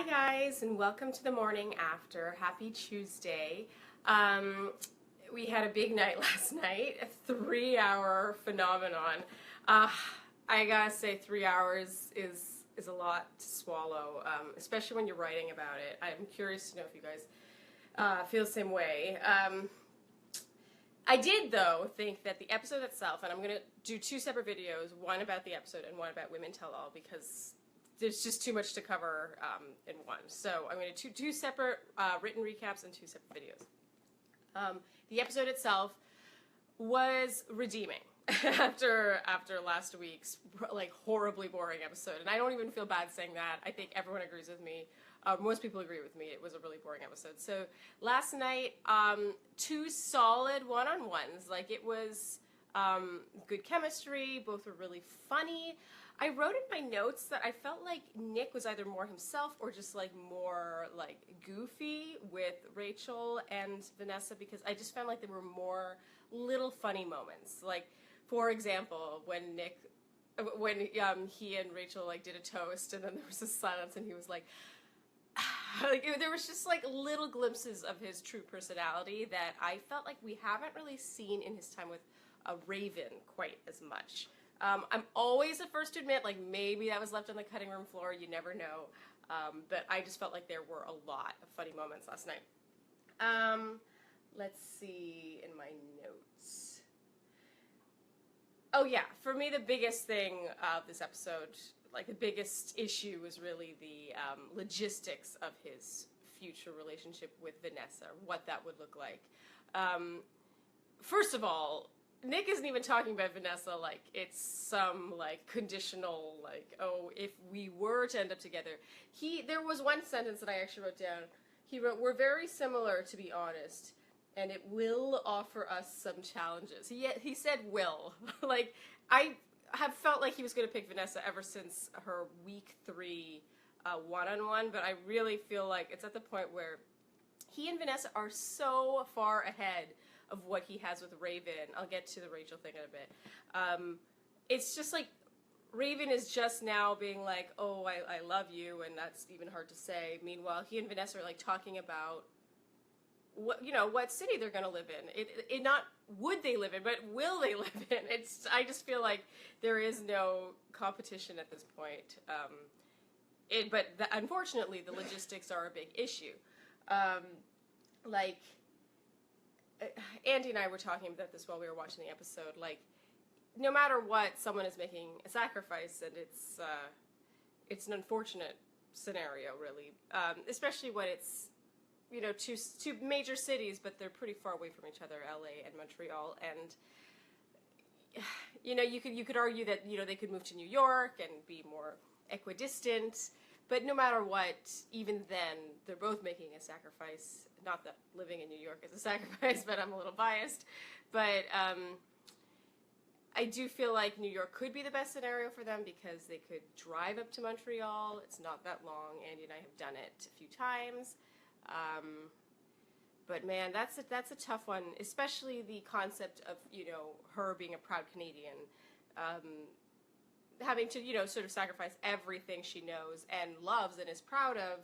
Hi guys, and welcome to the morning after. Happy Tuesday. We had a big night last night, a 3-hour phenomenon. I gotta say 3 hours is a lot to swallow, especially when you're writing about it. I'm curious to know if you guys feel the same way. I did, though, think that the episode itself, and I'm going to do two separate videos, one about the episode and one about Women Tell All, because there's just too much to cover in one. So I'm going to do two separate written recaps and two separate videos. The episode itself was redeeming after last week's horribly boring episode, and I don't even feel bad saying that. I think everyone agrees with me. Most people agree with me. It was a really boring episode. So last night, two solid one-on-ones. It was good chemistry. Both were really funny. I wrote in my notes that I felt like Nick was either more himself or just more goofy with Rachel and Vanessa, because I just found like there were more little funny moments. For example, when he and Rachel did a toast, and then there was this silence, and he was like, there was just little glimpses of his true personality that I felt like we haven't really seen in his time with Raven quite as much. I'm always the first to admit, maybe that was left on the cutting room floor, you never know, but I just felt like there were a lot of funny moments last night. Let's see in my notes. Oh yeah, for me the biggest thing of this episode, the biggest issue was really the logistics of his future relationship with Vanessa, what that would look like. First of all, Nick isn't even talking about Vanessa like it's some conditional, oh, if we were to end up together. There was one sentence that I actually wrote down. He wrote, "We're very similar, to be honest, and it will offer us some challenges." He said will. I have felt like he was going to pick Vanessa ever since her week 3 one-on-one, but I really feel like it's at the point where he and Vanessa are so far ahead of what he has with Raven. I'll get to the Rachel thing in a bit. It's just Raven is just now being like, oh, I love you, and that's even hard to say. Meanwhile, he and Vanessa are talking about what city they're going to live in. It not would they live in, but will they live in? I just feel like there is no competition at this point. But unfortunately, the logistics are a big issue. Andy and I were talking about this while we were watching the episode. No matter what, someone is making a sacrifice, and it's an unfortunate scenario, really. Especially when it's two major cities, but they're pretty far away from each other, LA and Montreal, and you could argue that they could move to New York and be more equidistant, but no matter what, even then they're both making a sacrifice. Not that living in New York is a sacrifice, but I'm a little biased. But I do feel like New York could be the best scenario for them, because they could drive up to Montreal. It's not that long. Andy and I have done it a few times. But man, that's a tough one, especially the concept of, her being a proud Canadian, having to, sort of sacrifice everything she knows and loves and is proud of,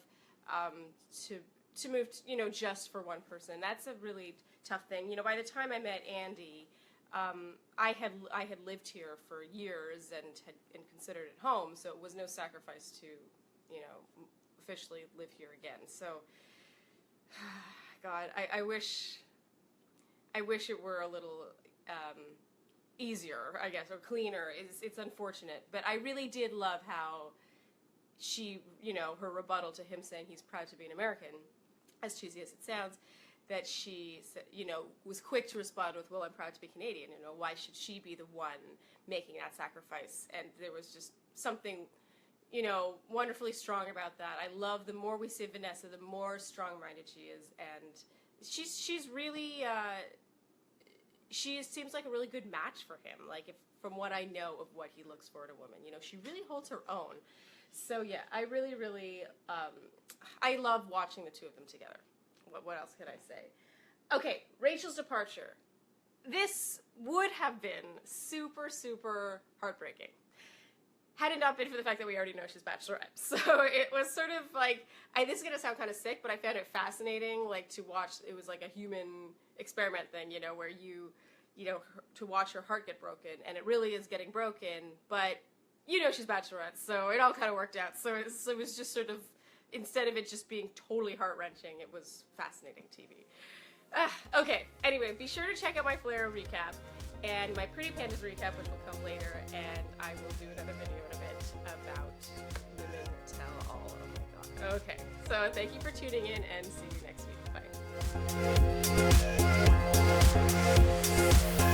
to move, just for one person. That's a really tough thing. By the time I met Andy, I had lived here for years and considered it home, so it was no sacrifice to, officially live here again. So, God, I wish it were a little easier, I guess, or cleaner. It's unfortunate, but I really did love how she, her rebuttal to him saying he's proud to be an American, as cheesy as it sounds, that she, was quick to respond with, well, I'm proud to be Canadian. Why should she be the one making that sacrifice? And there was just something, wonderfully strong about that. I love the more we see Vanessa, the more strong-minded she is, and she's really, she seems like a really good match for him. From what I know of what he looks for in a woman, she really holds her own. So yeah, I really, really, I love watching the two of them together. What else can I say? Okay, Rachel's departure. This would have been super, super heartbreaking. had it not been for the fact that we already know she's Bachelorette. So it was sort of like, this is going to sound kind of sick, but I found it fascinating, like, to watch. It was like a human experiment thing, you know, where to watch her heart get broken, and it really is getting broken, but you know she's Bachelorette, so it all kind of worked out. So it was just sort of, instead of it just being totally heart-wrenching, it was fascinating TV. Okay, anyway, be sure to check out my Flare recap and my Pretty Pandas recap, which will come later, and I will do another video in a bit about Women Tell All. Oh my god. Okay, so thank you for tuning in, and see you next week. Bye.